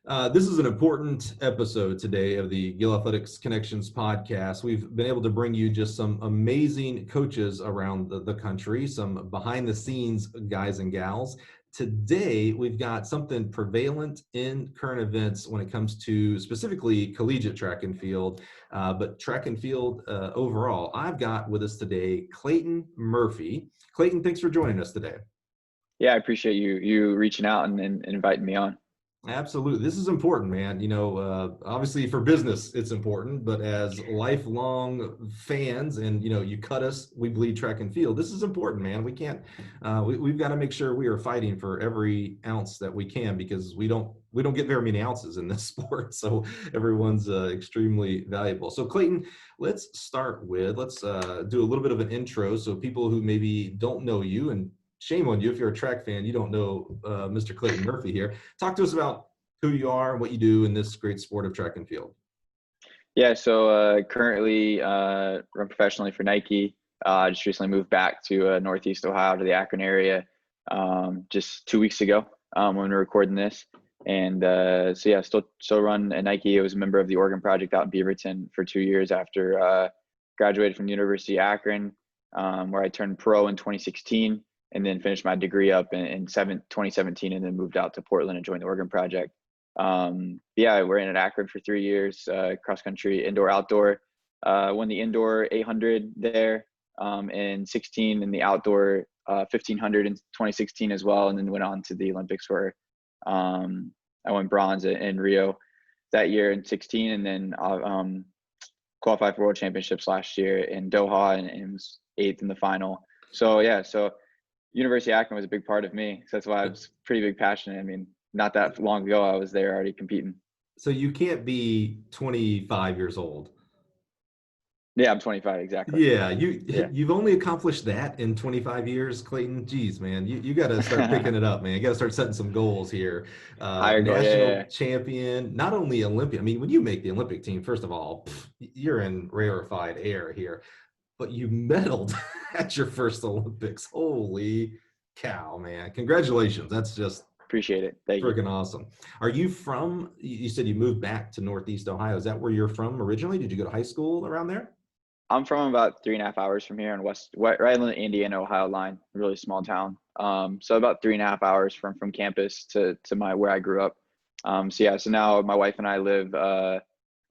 This is an important episode today of the Gill Athletics Connections podcast. We've been able to bring you just some amazing coaches around the country, some behind the scenes guys and gals. Today, we've got something prevalent in current events when it comes to specifically collegiate track and field, but track and field overall. I've got with us today Clayton Murphy. Clayton, thanks for joining us today. Yeah, I appreciate you reaching out and inviting me on. Absolutely. This is important, man. Obviously for business, it's important, but as lifelong fans and, you cut us, we bleed track and field. This is important, man. We can't, we've got to make sure we are fighting for every ounce that we can because we don't get very many ounces in this sport. So everyone's extremely valuable. So Clayton, let's do a little bit of an intro. So people who maybe don't know you, and shame on you if you're a track fan, you don't know Mr. Clayton Murphy here. Talk to us about who you are and what you do in this great sport of track and field. Yeah, so currently run professionally for Nike. I just recently moved back to Northeast Ohio to the Akron area just 2 weeks ago when we were recording this. And still run at Nike. I was a member of the Oregon Project out in Beaverton for 2 years after graduated from the University of Akron, where I turned pro in 2016. And then finished my degree up in 2017 and then moved out to Portland and joined the Oregon Project. We're in at Akron for 3 years, cross country, indoor, outdoor. Won the indoor 800 there in 16 and the outdoor 1500 in 2016 as well. And then went on to the Olympics where I won bronze in Rio that year in 16 and then qualified for World Championships last year in Doha and was 8th in the final. So University of Akron was a big part of me. So that's why I was pretty big passionate. I mean, not that long ago, I was there already competing. So you can't be 25 years old. Yeah, I'm 25, exactly. Yeah, you've only accomplished that in 25 years, Clayton. Geez, man, you got to start picking it up, man. You got to start setting some goals here. Higher goal, national champion, not only Olympian. I mean, when you make the Olympic team, first of all, you're in rarefied air here. But you medaled at your first Olympics. Holy cow, man. Congratulations. That's just appreciate it. Thank freaking you. Awesome. Are you from, you said you moved back to Northeast Ohio. Is that where you're from originally? Did you go to high school around there? I'm from about 3.5 hours from here in right on the Indiana-Ohio line, a really small town. So about 3.5 hours from campus to where I grew up. So now my wife and I live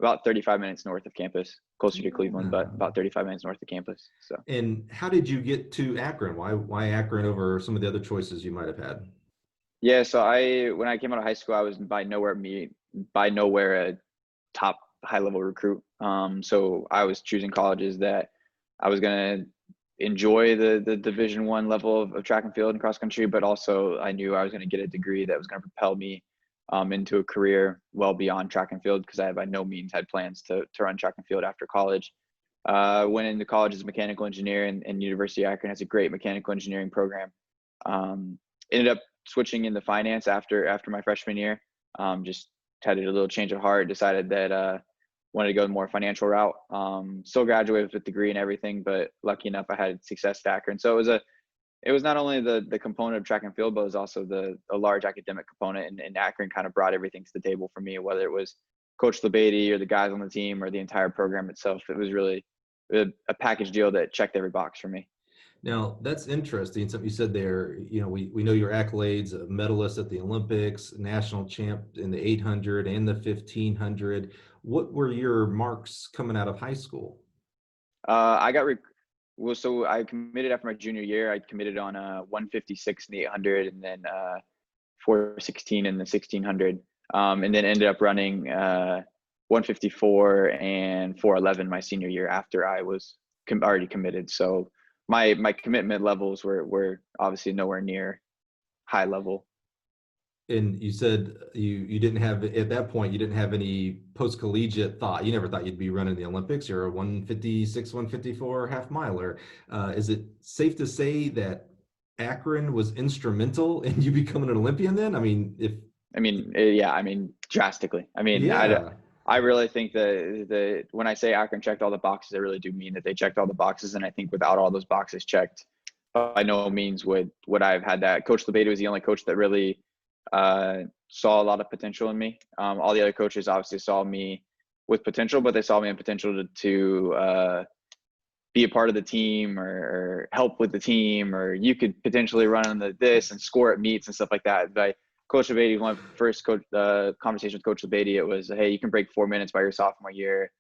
about 35 minutes north of campus, closer to Cleveland, but about 35 minutes north of campus. So. And how did you get to Akron? Why Akron over some of the other choices you might have had? Yeah, so when I came out of high school, I was by nowhere a top high-level recruit. So I was choosing colleges that I was going to enjoy the Division I level of track and field and cross country, but also I knew I was going to get a degree that was going to propel me into a career well beyond track and field because I by no means had plans to run track and field after college. Went into college as a mechanical engineer and University of Akron has a great mechanical engineering program. Ended up switching into finance after my freshman year. Just had a little change of heart, decided that wanted to go the more financial route. Still graduated with a degree and everything, but lucky enough I had success at Akron. So it was not only the component of track and field, but it was also a large academic component. And Akron kind of brought everything to the table for me, whether it was Coach LeBady or the guys on the team or the entire program itself. It was really a package deal that checked every box for me. Now, that's interesting. Something you said there, we know your accolades, a medalist at the Olympics, national champ in the 800 and the 1500. What were your marks coming out of high school? So I committed after my junior year. I committed on 156 in the 800 and then 416 in the 1600, and then ended up running 154 and 411 my senior year after I was already committed. So my commitment levels were obviously nowhere near high level. And you said you didn't have, at that point, you didn't have any post-collegiate thought. You never thought you'd be running the Olympics. You're a 156, 154 half miler. Is it safe to say that Akron was instrumental in you becoming an Olympian then? Drastically. I really think that when I say Akron checked all the boxes, I really do mean that they checked all the boxes. And I think without all those boxes checked, by no means would I have had that. Coach LeBady was the only coach that really saw a lot of potential in me. All the other coaches obviously saw me with potential, but they saw me in potential to be a part of the team or help with the team, or you could potentially run on this and score at meets and stuff like that. But Coach Labady, when I first conversation with Coach Labady, it was, hey, you can break 4 minutes by your sophomore year.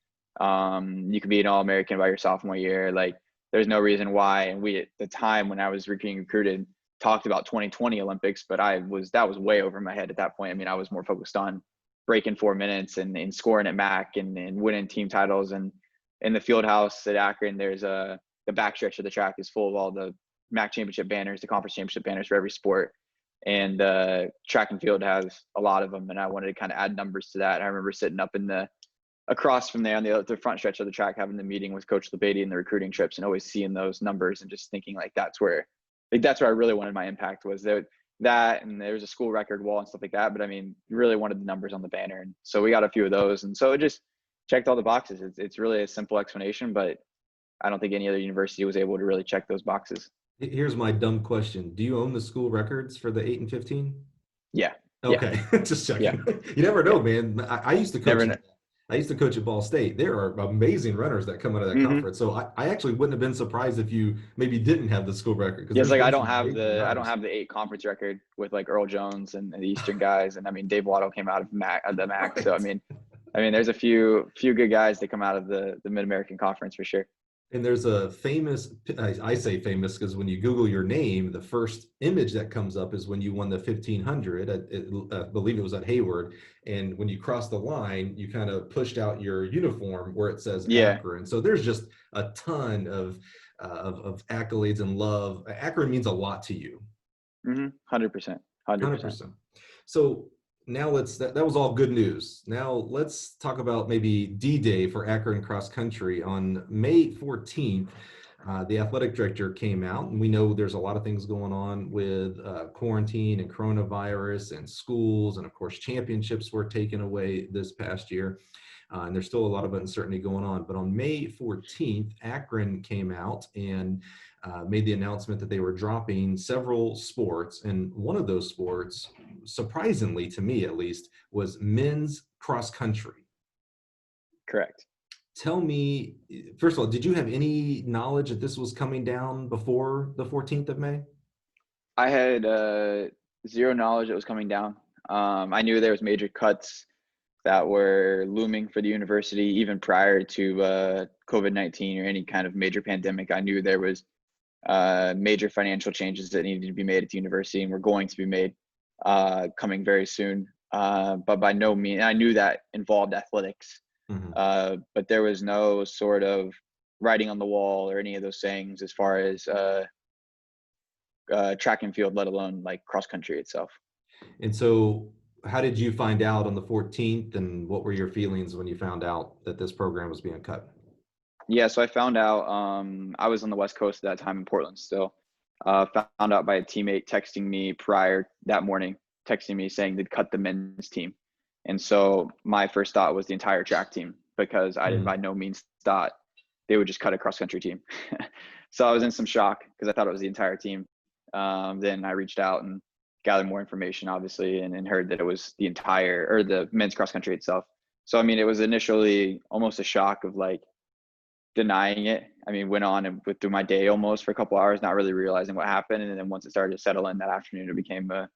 You can be an All-American by your sophomore year. Like, there's no reason why. And we, at the time when I was being recruited, talked about 2020 Olympics, but that was way over my head at that point. I mean, I was more focused on breaking 4 minutes and scoring at MAC and winning team titles. And in the field house at Akron, there's the backstretch of the track is full of all the MAC championship banners, the conference championship banners for every sport. And track and field has a lot of them. And I wanted to kind of add numbers to that. And I remember sitting up across from there on the front stretch of the track, having the meeting with Coach Labady and the recruiting trips, and always seeing those numbers and just thinking like that's where I really wanted my impact, was that and there was a school record wall and stuff like that. But I mean, you really wanted the numbers on the banner. And so we got a few of those. And so it just checked all the boxes. It's really a simple explanation, but I don't think any other university was able to really check those boxes. Here's my dumb question. Do you own the school records for the 8 and 15? Yeah. Okay. Just checking. Yeah. You never know, Yeah. man. I used to coach. I used to coach at Ball State. There are amazing runners that come out of that conference. So I actually wouldn't have been surprised if you maybe didn't have the school record. Yeah, it's like I don't have the 8 conference record with like Earl Jones and the Eastern guys. And I mean, Dave Waddle came out of the MAC. So I mean, there's a few good guys that come out of the Mid-American Conference for sure. And there's a famous, I say famous because when you Google your name, the first image that comes up is when you won the 1500. I believe it was at Hayward. And when you crossed the line, you kind of pushed out your uniform where it says Akron. So there's just a ton of accolades and love. Akron means a lot to you. 100%. So now that was all good news. Now let's talk about maybe D-Day for Akron cross country. On May 14th, the athletic director came out, and we know there's a lot of things going on with quarantine and coronavirus and schools, and of course championships were taken away this past year. And there's still a lot of uncertainty going on. But on May 14th, Akron came out and made the announcement that they were dropping several sports. And one of those sports, surprisingly to me at least, was men's cross country. Correct. Tell me, first of all, did you have any knowledge that this was coming down before the 14th of May? I had zero knowledge it was coming down. I knew there was major cuts that were looming for the university even prior to COVID-19 or any kind of major pandemic. I knew there was major financial changes that needed to be made at the university and were going to be made coming very soon. But by no means, I knew that involved athletics, but there was no sort of writing on the wall or any of those sayings as far as track and field, let alone like cross country itself. And so how did you find out on the 14th, and what were your feelings when you found out that this program was being cut? Yeah, so I found out, I was on the West Coast at that time in Portland still. Found out by a teammate texting me prior that morning, texting me saying they'd cut the men's team. And so my first thought was the entire track team, because I didn't by no means thought they would just cut a cross country team. So I was in some shock because I thought it was the entire team. Then I reached out and gathered more information, obviously, and heard that it was the men's cross country itself. So, I mean, it was initially almost a shock of like denying it. I mean, went on and went through my day almost for a couple hours, not really realizing what happened. And then once it started to settle in that afternoon, it became a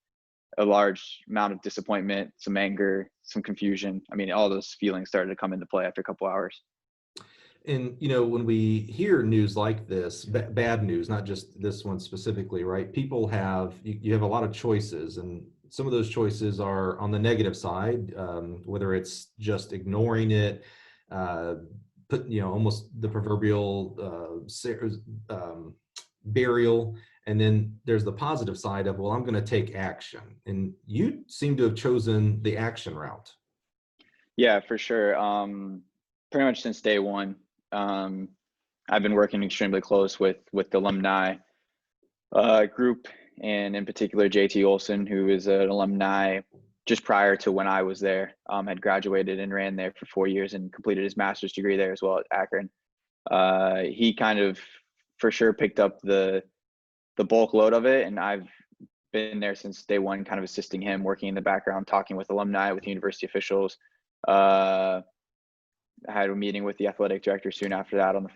large amount of disappointment, some anger, some confusion. I mean, all those feelings started to come into play after a couple hours. And, you know, when we hear news like this, bad news, not just this one specifically, right? People you have a lot of choices, and some of those choices are on the negative side, whether it's just ignoring it, almost the proverbial burial. And then there's the positive side of, well, I'm going to take action. And you seem to have chosen the action route. Yeah, for sure. Pretty much since day one. I've been working extremely close with the alumni group, and in particular JT Olson, who is an alumni just prior to when I was there, had graduated and ran there for 4 years and completed his master's degree there as well at Akron. He kind of for sure picked up the bulk load of it, and I've been there since day one, kind of assisting him, working in the background, talking with alumni, with university officials. I had a meeting with the athletic director soon after that on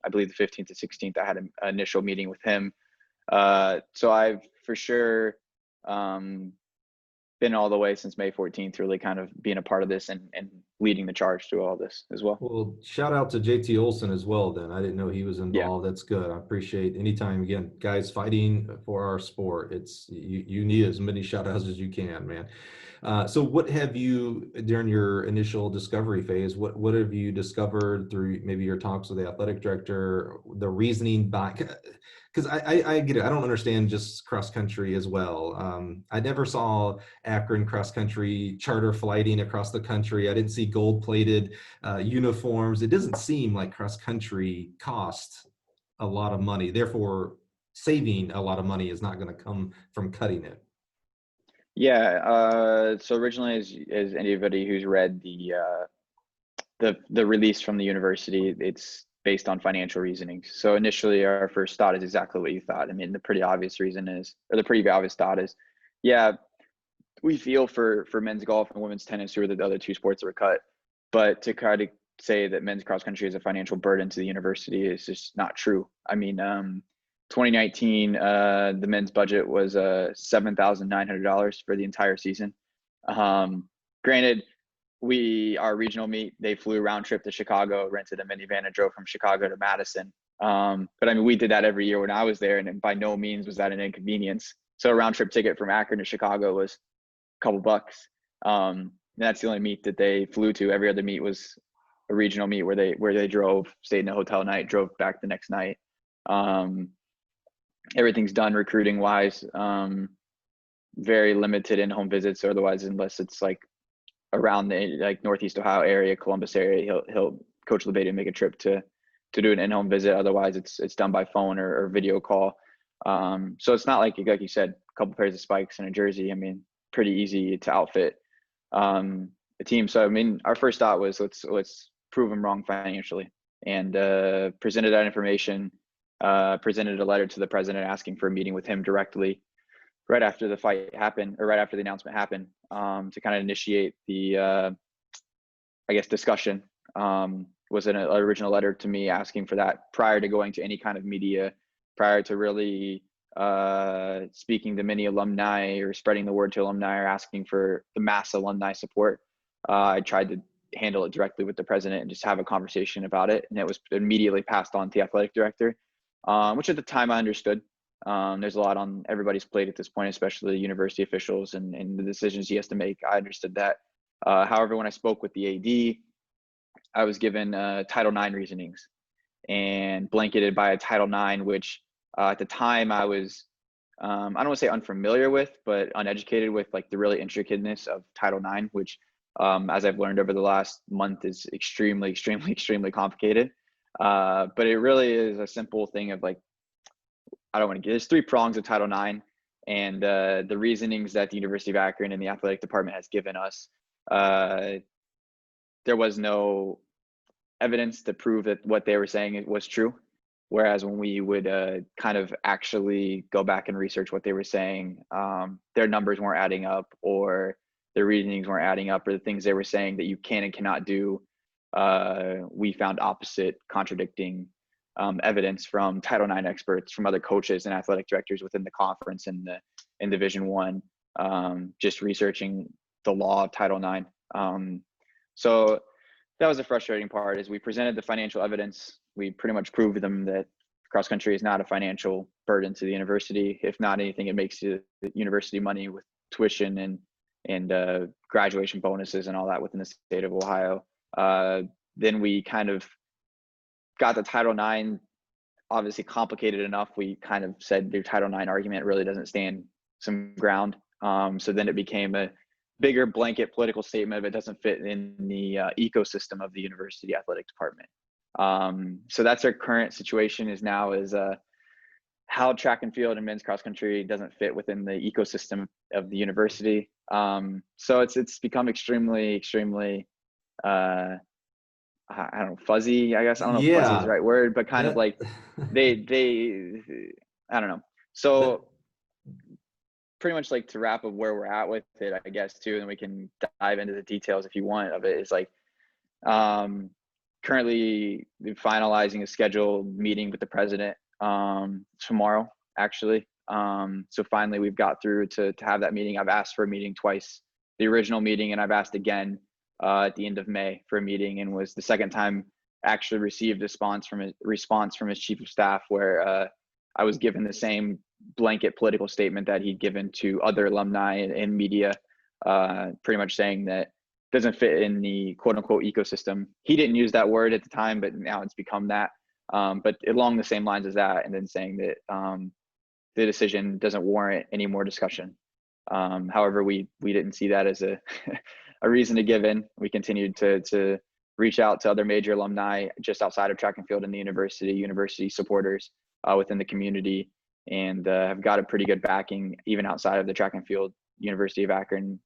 I believe the 15th to 16th. I had an initial meeting with him. So I've for sure been all the way since May 14th, really kind of being a part of this and leading the charge through all this as well. Well, shout out to JT Olson as well, then. I didn't know he was Yeah. involved. That's good. I appreciate anytime, again, guys fighting for our sport. It's you need as many shout outs as you can, man. So what have you, during your initial discovery phase, what have you discovered through maybe your talks with the athletic director, the reasoning behind, because I get it. I don't understand just cross country as well. I never saw Akron cross country charter flighting across the country. I didn't see gold plated uniforms. It doesn't seem like cross country costs a lot of money. Therefore, saving a lot of money is not going to come from cutting it. Yeah. So originally, as anybody who's read the release from the university, it's based on financial reasonings. So initially, our first thought is exactly what you thought. I mean, the pretty obvious thought is, yeah, we feel for men's golf and women's tennis, who are the other two sports that were cut, but to try to say that men's cross country is a financial burden to the university is just not true. I mean, 2019, the men's budget was $7,900 for the entire season. Granted, our regional meet, they flew round trip to Chicago, rented a minivan, and drove from Chicago to Madison. But I mean, we did that every year when I was there, and by no means was that an inconvenience. So a round trip ticket from Akron to Chicago was a couple bucks. And that's the only meet that they flew to. Every other meet was a regional meet where they drove, stayed in a hotel night, drove back the next night. Everything's done recruiting wise. Very limited in-home visits, or otherwise, unless it's like around the like Northeast Ohio area, Columbus area, he'll Coach LeBay make a trip to do an in-home visit. Otherwise, it's done by phone or video call. So it's not like you said, a couple pairs of spikes and a jersey. I mean, pretty easy to outfit a team. So I mean, our first thought was let's prove them wrong financially, and presented that information. Presented a letter to the president asking for a meeting with him directly right after the fight happened, or right after the announcement happened, to kind of initiate the discussion. Was an original letter to me asking for that prior to going to any kind of media, prior to really speaking to many alumni or spreading the word to alumni or asking for the mass alumni support. I tried to handle it directly with the president and just have a conversation about it. And it was immediately passed on to the athletic director, which at the time I understood. There's a lot on everybody's plate at this point, especially university officials and the decisions he has to make. I understood that. However, when I spoke with the AD, I was given Title IX reasonings and blanketed by a Title IX, which at the time I was, I don't want to say unfamiliar with, but uneducated with, like the really intricateness of Title IX, which as I've learned over the last month is extremely, extremely, extremely complicated. But it really is a simple thing of like, there's three prongs of Title IX, and the reasonings that the University of Akron and the athletic department has given us, there was no evidence to prove that what they were saying was true. Whereas when we would kind of actually go back and research what they were saying, their numbers weren't adding up, or their reasonings weren't adding up, or the things they were saying that you can and cannot do, we found opposite, contradicting evidence from Title IX experts, from other coaches and athletic directors within the conference and in Division I, just researching the law of Title IX. So that was the frustrating part, is we presented the financial evidence. We pretty much proved them that cross country is not a financial burden to the university. If not anything, it makes the university money with tuition and graduation bonuses and all that within the state of Ohio. Then we kind of got the Title IX obviously complicated enough. We kind of said your Title IX argument really doesn't stand some ground. So then it became a bigger blanket political statement if it doesn't fit in the ecosystem of the university athletic department. So that's our current situation is how track and field and men's cross country doesn't fit within the ecosystem of the university. So it's become extremely, extremely, I don't know, fuzzy, I guess. I don't know if fuzzy is the right word, but kind of like they, I don't know. So pretty much like to wrap up where we're at with it, I guess, too, and we can dive into the details if you want of it. Is like currently finalizing a scheduled meeting with the president tomorrow, actually. So finally, we've got through to have that meeting. I've asked for a meeting twice, the original meeting, and I've asked again at the end of May for a meeting, and was the second time actually received a response from his chief of staff, where I was given the same blanket political statement that he'd given to other alumni and media, pretty much saying that doesn't fit in the quote unquote ecosystem. He didn't use that word at the time, but now it's become that. But along the same lines as that, and then saying that the decision doesn't warrant any more discussion. However, we didn't see that as a a reason to give in. We continued to reach out to other major alumni just outside of track and field in the university supporters within the community, and have got a pretty good backing even outside of the track and field University of Akron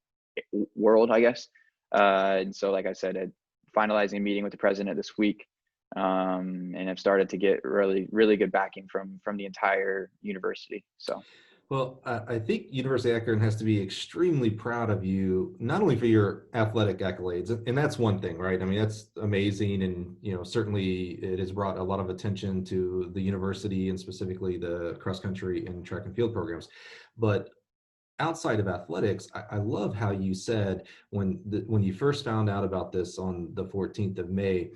world, I guess. And so, like I said, finalizing a meeting with the president this week, and have started to get really good backing from the entire university. So. Well, I think University of Akron has to be extremely proud of you, not only for your athletic accolades, and that's one thing, right? I mean, that's amazing, and certainly it has brought a lot of attention to the university and specifically the cross country and track and field programs. But outside of athletics, I love how you said when you first found out about this on the 14th of May,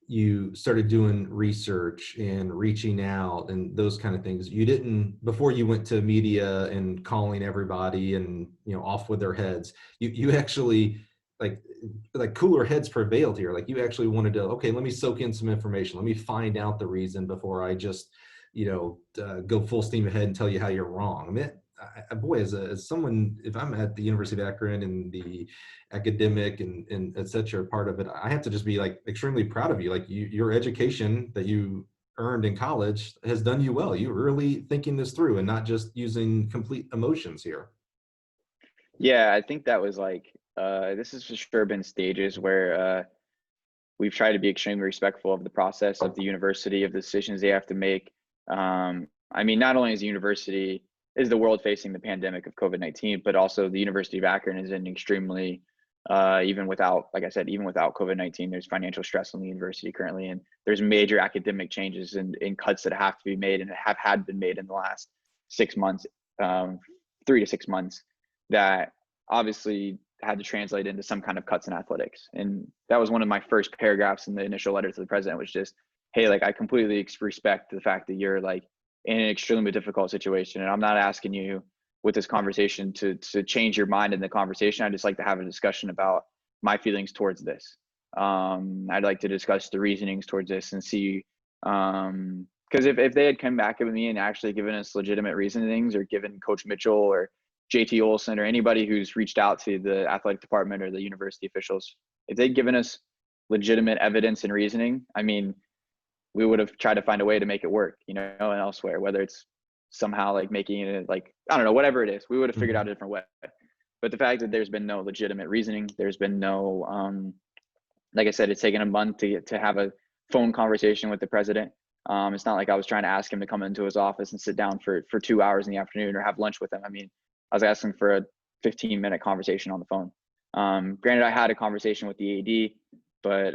you started doing research and reaching out and those kind of things. You didn't, before you went to media and calling everybody and off with their heads, you actually like cooler heads prevailed here. Like you actually wanted to, okay, let me soak in some information, let me find out the reason before I just go full steam ahead and tell you how you're wrong. I mean, boy, as someone, if I'm at the University of Akron and the academic and et cetera part of it, I have to just be like extremely proud of you. Like your education that you earned in college has done you well. You're really thinking this through and not just using complete emotions here. Yeah, I think that was like, this has for sure been stages where we've tried to be extremely respectful of the process of the university, of the decisions they have to make. I mean, not only is the university, is the world facing the pandemic of COVID-19, but also the University of Akron is in extremely, even without, like I said, even without COVID-19, there's financial stress on the university currently, and there's major academic changes and cuts that have to be made and had been made in the last 6 months, 3 to 6 months, that obviously had to translate into some kind of cuts in athletics. And that was one of my first paragraphs in the initial letter to the president, was just, hey, like I completely respect the fact that you're like in an extremely difficult situation, and I'm not asking you with this conversation to change your mind in the conversation. I just like to have a discussion about my feelings towards this. I'd like to discuss the reasonings towards this and see, because if they had come back at me and actually given us legitimate reasonings, or given Coach Mitchell or JT Olson or anybody who's reached out to the athletic department or the university officials, if they'd given us legitimate evidence and reasoning, I mean, we would have tried to find a way to make it work, and elsewhere, whether it's somehow like making it like, I don't know, whatever it is, we would have figured out a different way. But the fact that there's been no legitimate reasoning, there's been no, like I said, it's taken a month to have a phone conversation with the president. It's not like I was trying to ask him to come into his office and sit down for 2 hours in the afternoon or have lunch with him. I mean, I was asking for a 15-minute conversation on the phone. Granted, I had a conversation with the AD, but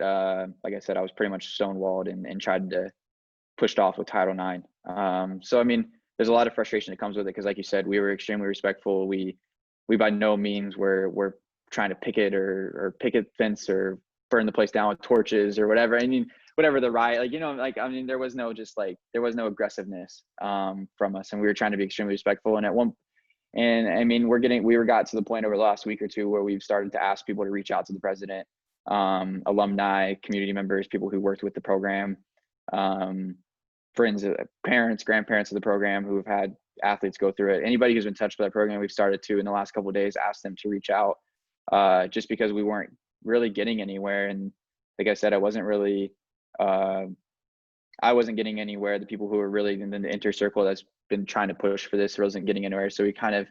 like I said, I was pretty much stonewalled and tried to pushed off with Title IX. So, I mean, there's a lot of frustration that comes with it, because like you said, we were extremely respectful. We by no means were trying to picket or picket fence or burn the place down with torches or whatever. I mean, whatever the riot, I mean, there was no aggressiveness from us, and we were trying to be extremely respectful. And I mean, we got to the point over the last week or two where we've started to ask people to reach out to the president, alumni, community members, people who worked with the program, friends, parents, grandparents of the program who have had athletes go through it. Anybody who's been touched by the program, we've started to, in the last couple of days, ask them to reach out, just because we weren't really getting anywhere. And like I said, I wasn't getting anywhere. The people who were really in the inner circle that's been trying to push for this wasn't getting anywhere. So we kind of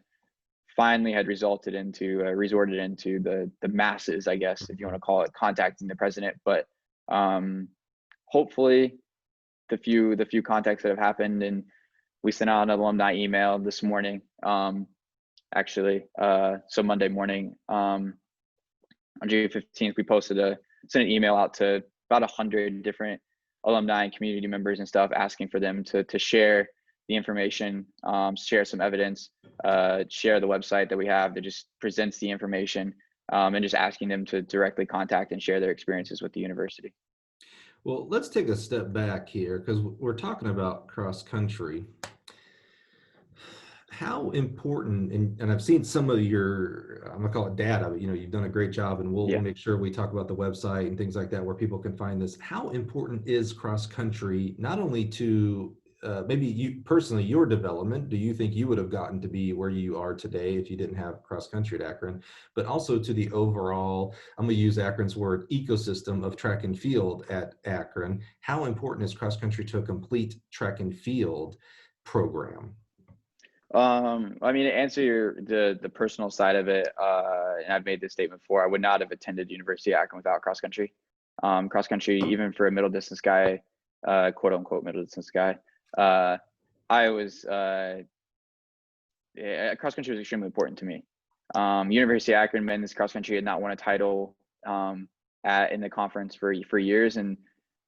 finally had resorted into the masses, I guess, if you want to call it, contacting the president. But hopefully the few contacts that have happened, and we sent out an alumni email this morning, actually. So Monday morning, on June 15th, we sent an email out to about 100 different alumni and community members and stuff, asking for them to share the information, share some evidence, share the website that we have that just presents the information, and just asking them to directly contact and share their experiences with the university. Well, let's take a step back here because we're talking about cross country. How important, and I've seen some of your, I'm gonna call it data, but you've done a great job, and we'll Yeah. make sure we talk about the website and things like that where people can find this. How important is cross country, not only to maybe you personally, your development? Do you think you would have gotten to be where you are today if you didn't have cross country at Akron, but also to the overall, I'm gonna use Akron's word, ecosystem of track and field at Akron? How important is cross country to a complete track and field program? I mean, to answer the personal side of it, and I've made this statement before, I would not have attended University of Akron without cross country. Cross country, even for a middle distance guy, quote unquote middle distance guy, I was cross country was extremely important to me. University of Akron men's cross country had not won a title in the conference for years, and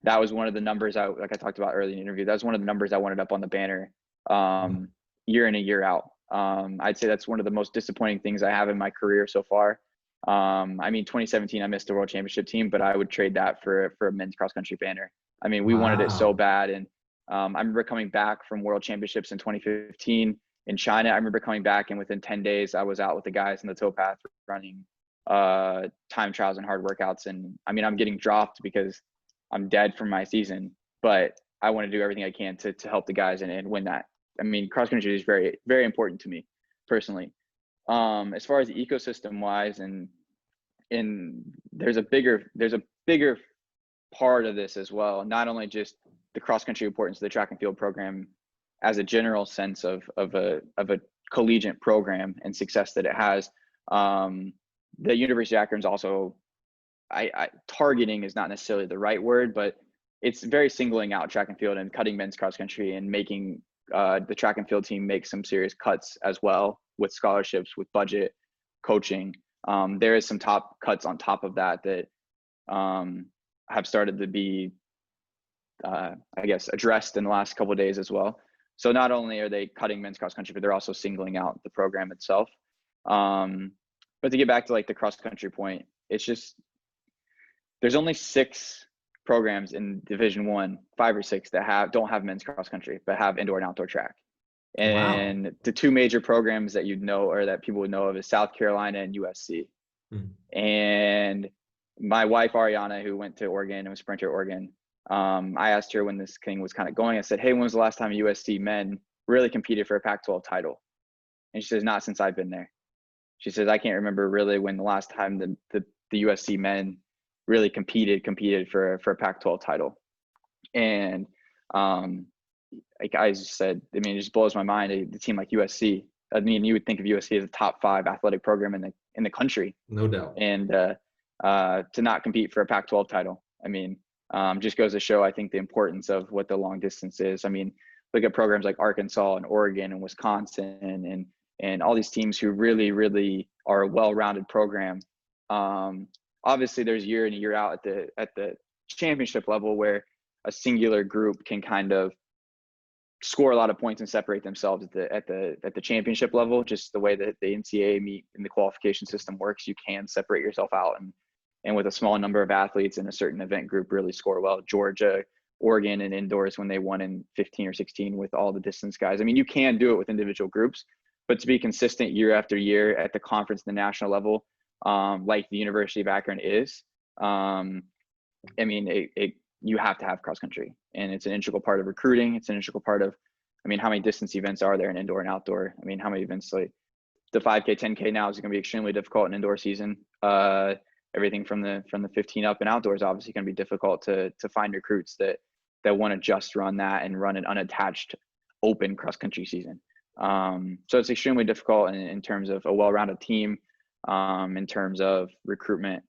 that was one of the numbers like I talked about earlier in the interview. That was one of the numbers I wanted up on the banner. Year in and year out. I'd say that's one of the most disappointing things I have in my career so far. I mean, 2017, I missed the world championship team, but I would trade that for a men's cross country banner. I mean, we wanted it so bad. And I remember coming back from world championships in 2015 in China. I remember coming back, and within 10 days, I was out with the guys in the towpath running time trials and hard workouts. And I mean, I'm getting dropped because I'm dead from my season, but I want to do everything I can to help the guys and win that. I mean, cross country is very, very important to me personally. As far as the ecosystem wise, and there's a bigger part of this as well. Not only just the cross country importance of the track and field program as a general sense of a collegiate program and success that it has. The University of Akron is also, targeting is not necessarily the right word, but it's very singling out track and field and cutting men's cross country and making the track and field team make some serious cuts as well with scholarships, with budget, coaching. There is some top cuts on top of that have started to be, I guess, addressed in the last couple of days as well. So not only are they cutting men's cross country, but they're also singling out the program itself. But to get back to like the cross country point, it's just, there's only 6 programs in Division 1, 5 or 6 that don't have men's cross country, but have indoor and outdoor track. And wow. The 2 major programs that you'd know, or that people would know of, is South Carolina and USC. And my wife, Ariana, who went to Oregon and was sprinter at Oregon, I asked her when this thing was kind of going, I said, hey, when was the last time USC men really competed for a Pac-12 title? And she says, not since I've been there. She says, I can't remember really when the last time the USC men really competed for a Pac-12 title. And like I just said, I mean, it just blows my mind. A team like USC, I mean, you would think of USC as a top 5 athletic program in the country. No doubt. And to not compete for a Pac-12 title, I mean, just goes to show, I think, the importance of what the long distance is. I mean, look at programs like Arkansas and Oregon and Wisconsin and all these teams who really, really are a well-rounded program. Obviously, there's year in and year out at the championship level where a singular group can kind of score a lot of points and separate themselves at the championship level. Just the way that the NCAA meet and the qualification system works, you can separate yourself out and with a small number of athletes in a certain event group really score well. Georgia, Oregon, and indoors when they won in 15 or 16 with all the distance guys. I mean, you can do it with individual groups, but to be consistent year after year at the conference, the national level, like the University of Akron is, I mean, you have to have cross country, and it's an integral part of recruiting. It's an integral part of, I mean, how many distance events are there in indoor and outdoor? I mean, how many events, like the 5K, 10K now is going to be extremely difficult in indoor season. Everything from the 15 up and outdoors obviously going to be difficult to find recruits that want to just run that and run an unattached open cross country season. So it's extremely difficult in terms of a well-rounded team. In terms of recruitment,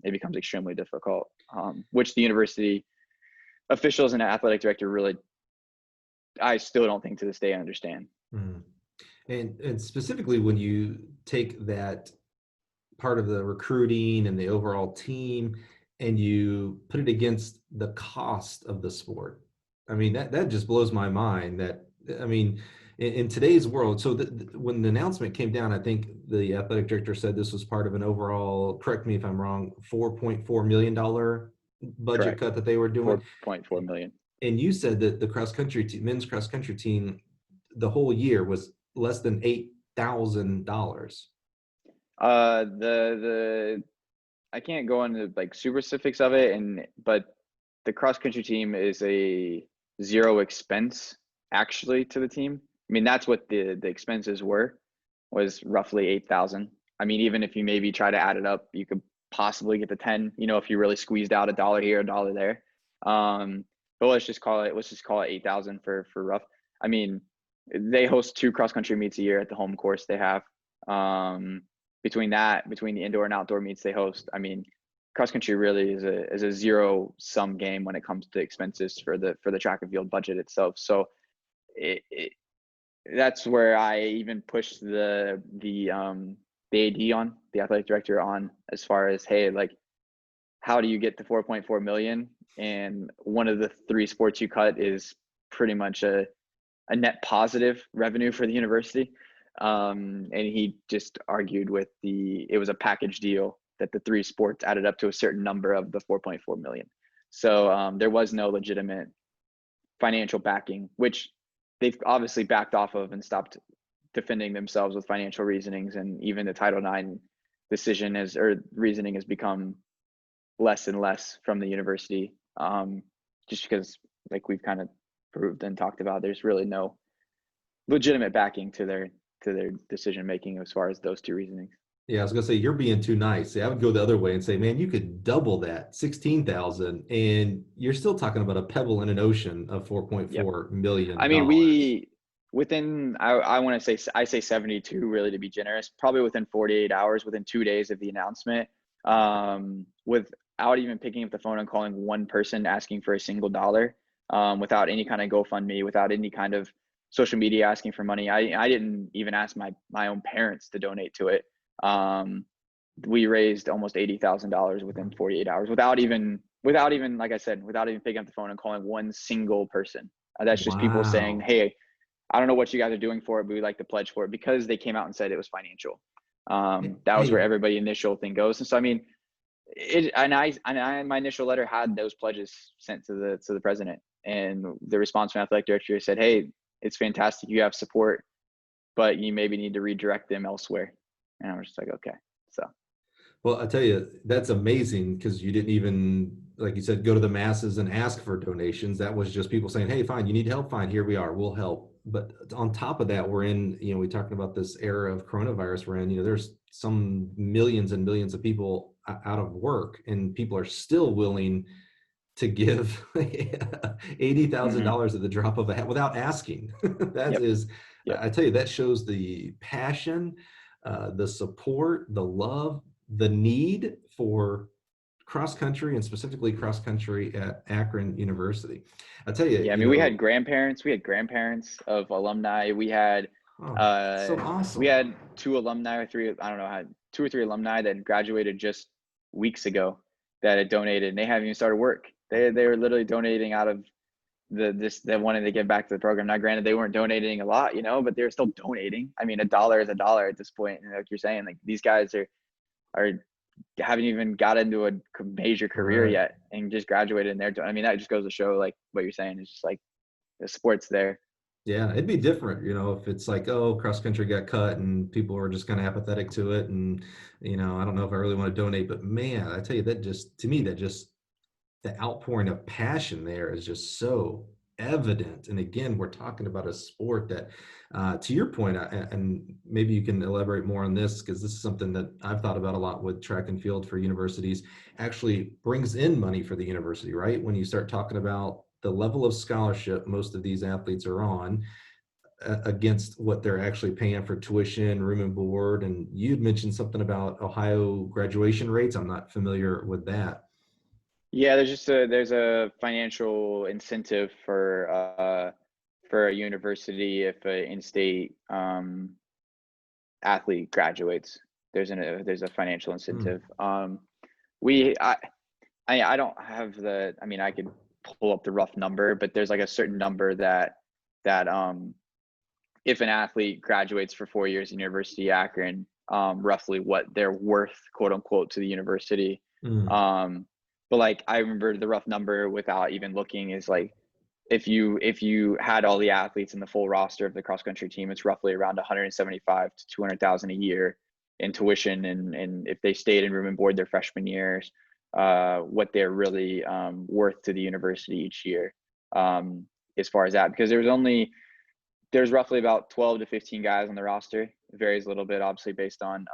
it becomes extremely difficult, which the university officials and the athletic director really, I still don't think to this day understand. And specifically when you take that part of the recruiting and the overall team and you put it against the cost of the sport. I mean, that just blows my mind that, I mean, in today's world, so when the announcement came down, I think the athletic director said this was part of an overall, correct me if I'm wrong, $4.4 million budget Correct. cut that they were doing. 4.4 million. And you said that the men's cross country team, the whole year was less than $8,000. The I can't go into like super specifics of it, but the cross country team is a zero expense actually to the team. I mean, that's what the expenses was roughly 8,000. I mean, even if you maybe try to add it up, you could possibly get to 10, if you really squeezed out $1 here, $1 there. But let's just call it 8,000 for rough. I mean, they host 2 cross country meets a year at the home course they have. Between the indoor and outdoor meets they host, I mean, cross country really is a zero sum game when it comes to expenses for the track and field budget itself. So that's where I even pushed the AD on, the athletic director on, as far as, hey, like, how do you get to 4.4 million? And one of the 3 sports you cut is pretty much a net positive revenue for the university. And he just argued it was a package deal that the 3 sports added up to a certain number of the 4.4 million. So there was no legitimate financial backing, which they've obviously backed off of and stopped defending themselves with financial reasonings. And even the Title IX reasoning has become less and less from the university, just because, like we've kind of proved and talked about, there's really no legitimate backing to their decision making as far as those 2 reasonings. Yeah, I was gonna say you're being too nice. See, I would go the other way and say, man, you could double that, 16,000, and you're still talking about a pebble in an ocean of Yep. 4.4 million I mean, dollars. I want to say, I say 72 really to be generous, probably within 48 hours, within 2 days of the announcement, without even picking up the phone and calling one person asking for a single dollar, without any kind of GoFundMe, without any kind of social media asking for money. I didn't even ask my own parents to donate to it. We raised almost $80,000 within 48 hours without even, like I said, without even picking up the phone and calling one single person. That's just people saying, Wow. hey, I don't know what you guys are doing for it, but we'd like to pledge for it, because they came out and said it was financial. That was where Hey, everybody initial thing goes. And so, I mean, my initial letter had those pledges sent to the president, and the response from athletic director said, hey, it's fantastic, you have support, but you maybe need to redirect them elsewhere. And I was just like, okay. So well, I tell you, that's amazing because you didn't even, like you said, go to the masses and ask for donations. That was just people saying, hey, fine, you need help, fine, here we are, we'll help. But on top of that, we're in, we talking about this era of coronavirus we're in, there's some millions and millions of people out of work, and people are still willing to give mhm. $80,000 at the drop of a hat without asking. That Yep. is, Yep. I tell you, that shows the passion, the support, the love, the need for cross country, and specifically cross country at Akron University. I tell you, Yeah, I mean, we had grandparents of alumni. oh, so Uh, we awesome. had 2 alumni or 3, I don't know, had 2 or 3 alumni that graduated just weeks ago that had donated, and they haven't even started work. They were literally donating out of they wanted to give back to the program. Now, granted, they weren't donating a lot, but they're still donating. I mean, $1 is $1 at this point. And like you're saying, like, these guys are haven't even got into a major career Right. yet and just graduated, and I mean, that just goes to show, like what you're saying is just like the sport's there. Yeah, it'd be different, if it's like, oh, cross country got cut and people were just kind of apathetic to it. And, I don't know if I really want to donate, but man, I tell you, that just, to me, that just, the outpouring of passion there is just so evident. And again, we're talking about a sport that, to your point, and maybe you can elaborate more on this, because this is something that I've thought about a lot with track and field for universities, actually brings in money for the university, right? When you start talking about the level of scholarship most of these athletes are on, against what they're actually paying for tuition, room and board. And you'd mentioned something about Ohio graduation rates. I'm not familiar with that. Yeah, there's a financial incentive for for a university if an in-state athlete graduates. There's a financial incentive. We I don't have the. I mean, I could pull up the rough number, but there's like a certain number that if an athlete graduates for 4 years in University of Akron, roughly what they're worth, quote unquote, to the university. But like I remember the rough number without even looking is like if you had all the athletes in the full roster of the cross country team, it's roughly around 175 to 200,000 a year in tuition, and if they stayed in room and board their freshman years, what they're really worth to the university each year, as far as that, because there's roughly about 12 to 15 guys on the roster. It varies a little bit, obviously, based on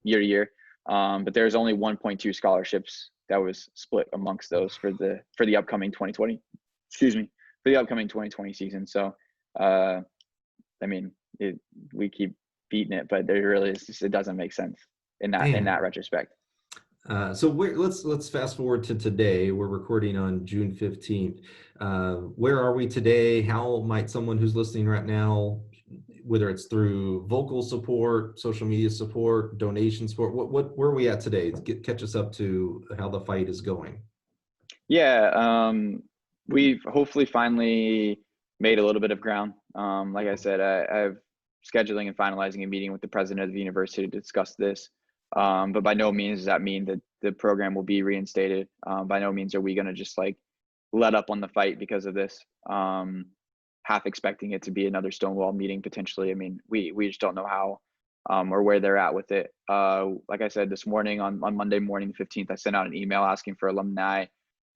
year to year. But there's only 1.2 scholarships that was split amongst those for the upcoming 2020. Excuse me, for the upcoming 2020 season. So, I mean, we keep beating it, but there really is it doesn't make sense in that retrospect. So let's fast forward to today. We're recording on June 15th. Where are we today? How might someone who's listening right now, whether it's through vocal support, social media support, donation support, where are we at today? Catch us up to how the fight is going. Yeah, we've hopefully finally made a little bit of ground. Like I said, I've scheduling and finalizing a meeting with the president of the university to discuss this. But by no means does that mean that the program will be reinstated. By no means are we going to just like let up on the fight because of this. Half expecting it to be another Stonewall meeting potentially. I mean, we just don't know how or where they're at with it. Like I said, this morning on Monday morning, the 15th, I sent out an email asking for alumni,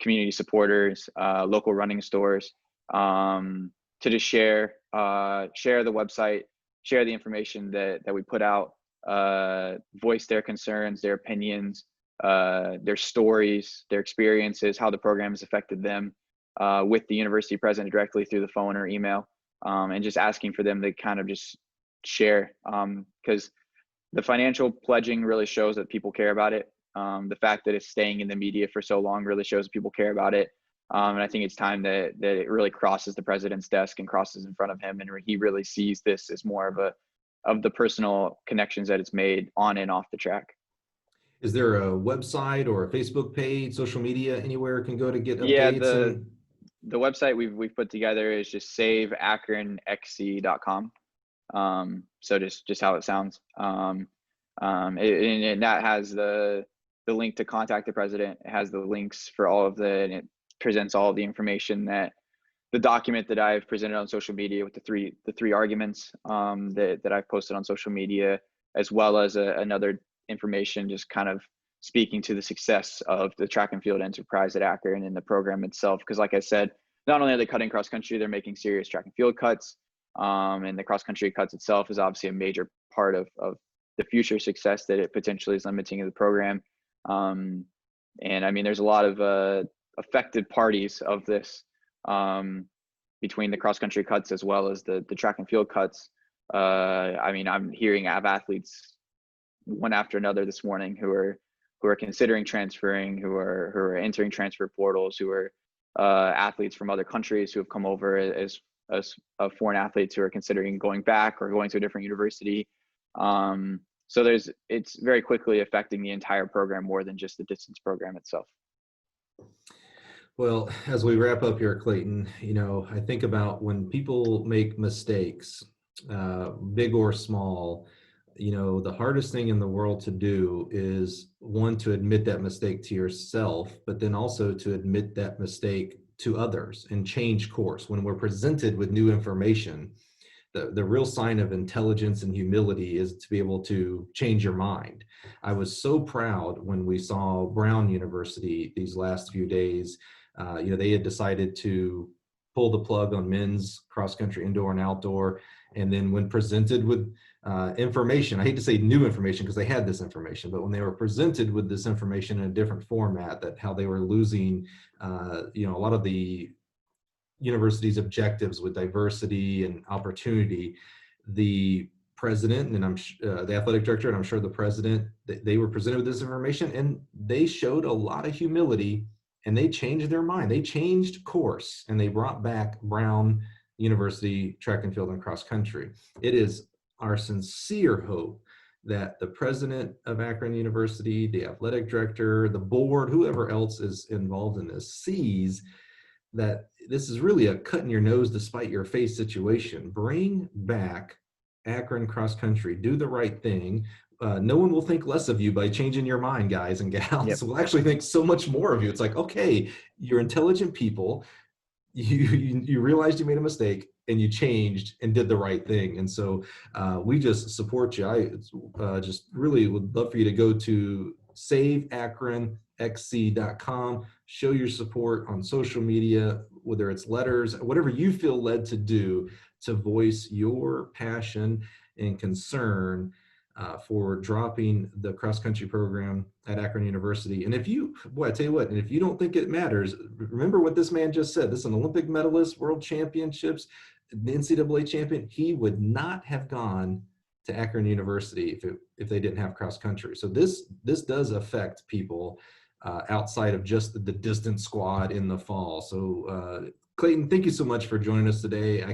community supporters, local running stores to just share the website, share the information that we put out, voice their concerns, their opinions, their stories, their experiences, how the program has affected them, with the university president directly through the phone or email, and just asking for them to kind of just share, because the financial pledging really shows that people care about it. The fact that it's staying in the media for so long really shows that people care about it. And I think it's time that it really crosses the president's desk and crosses in front of him, and he really sees this as more of the personal connections that it's made on and off the track. Is there a website or a Facebook page, social media, anywhere it can go to get updates? Yeah, the website we've put together is just saveakronxc.com. So just how it sounds. And that has the link to contact the president. It has the links for and it presents all of the information that the document that I've presented on social media with the three arguments that I've posted on social media, as well as another information just kind of speaking to the success of the track and field enterprise at Akron and the program itself. Because like I said, not only are they cutting cross country, they're making serious track and field cuts. And the cross country cuts itself is obviously a major part of the future success that it potentially is limiting in the program. And I mean, there's a lot of affected parties of this, between the cross country cuts as well as the track and field cuts. I mean, I'm hearing of athletes one after another this morning who are considering transferring, who are entering transfer portals, who are athletes from other countries who have come over as foreign athletes who are considering going back or going to a different university. So it's very quickly affecting the entire program more than just the distance program itself. Well, as we wrap up here, Clayton, I think about when people make mistakes, big or small, the hardest thing in the world to do is, one, to admit that mistake to yourself, but then also to admit that mistake to others and change course. When we're presented with new information, the real sign of intelligence and humility is to be able to change your mind. I was so proud when we saw Brown University these last few days. They had decided to pull the plug on men's cross country indoor and outdoor. And then when presented with information, I hate to say new information because they had this information, but when they were presented with this information in a different format, that how they were losing, a lot of the university's objectives with diversity and opportunity, the president and the athletic director, and I'm sure the president, they were presented with this information and they showed a lot of humility and they changed their mind. They changed course and they brought back Brown University track and field and cross country. It is our sincere hope that the president of Akron University, the athletic director, the board, whoever else is involved in this, sees that this is really a cut in your nose despite your face situation. Bring back Akron cross country. Do the right thing. No one will think less of you by changing your mind, guys and gals. Yep. We'll actually think so much more of you. It's like, okay, you're intelligent people. You realized you made a mistake and you changed and did the right thing. And so we just support you. I just really would love for you to go to saveakronxc.com, show your support on social media, whether it's letters, whatever you feel led to do to voice your passion and concern for dropping the cross country program at Akron University. And if you, boy, I tell you what, and if you don't think it matters, remember what this man just said. This is an Olympic medalist, world championships, the NCAA champion. He would not have gone to Akron University if they didn't have cross country. So this does affect people outside of just the distance squad in the fall. So Clayton, thank you so much for joining us today.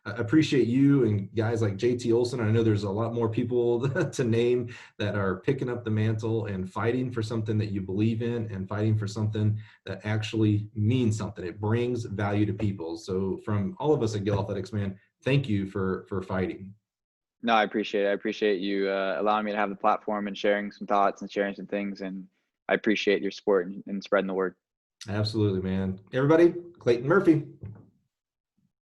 I appreciate you and guys like JT Olson. I know there's a lot more people to name that are picking up the mantle and fighting for something that you believe in and fighting for something that actually means something. It brings value to people. So from all of us at Gill Athletics, man, thank you for fighting. No, I appreciate it. I appreciate you allowing me to have the platform and sharing some thoughts and sharing some things. And I appreciate your support and spreading the word. Absolutely, man. Everybody, Clayton Murphy.